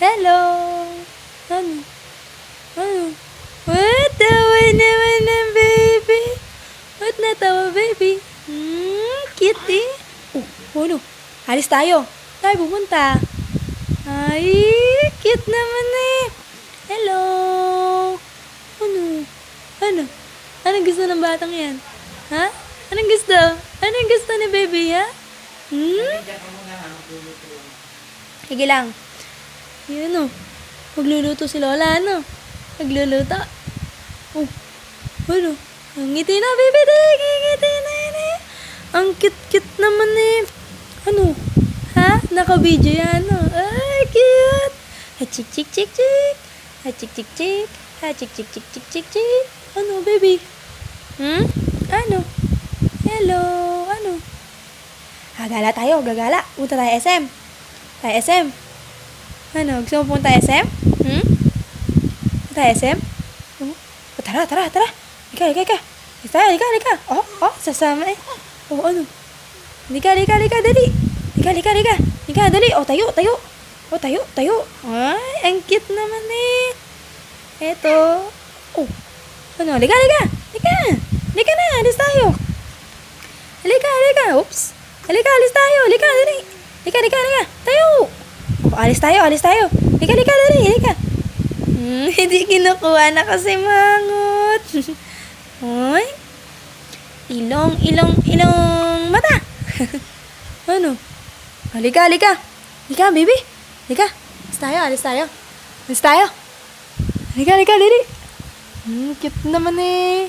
Hello. Ano? Ano? What? Tawa naman ng baby. What natawa, baby? Cute eh. Ano? Alis tayo. Tayo pupunta. Ay, cute naman eh. Hello. Ano? Ano? Anong gusto ng batang yan? Ha? Anong gusto? Anong gusto ni baby, ha? Sige lang. Yun o. Magluluto si Lola, ano? Magluluto. Oh. Ano? Ang ngiti na, baby. Ngiti na yun eh. Ang cute-cute naman eh. Ano? Ha? Naka-video yan, no? Ay, cute. Ha-chik-chik-chik-chik. Ha-chik-chik-chik. Ha-chik-chik-chik-chik-chik-chik. Ano, baby? Ano? Hello? Ano? Gagala tayo, gagala. Punta tayo SM. Tayo SM. Ano? Gusto mo punta SM? Punta SM? Tara, tara, tara. Lika. Lika. Sasama eh. Ano? Lika, dali. Lika, dali. Tayo. Tayo. Ay, ang cute naman eh. Eto. Ano? Lika. Lika na, alis tayo. Lika. Oops. Lika, alis tayo. Lika, dali. Lika. Tayo. Alis tayo. Lika, dali. Lika. Hindi kinukuha na kasi mangot. Hoy. Ilong mata. Ano? Lika. Lika, baby. Lika. Alis tayo. Lika, dali. Cute naman eh.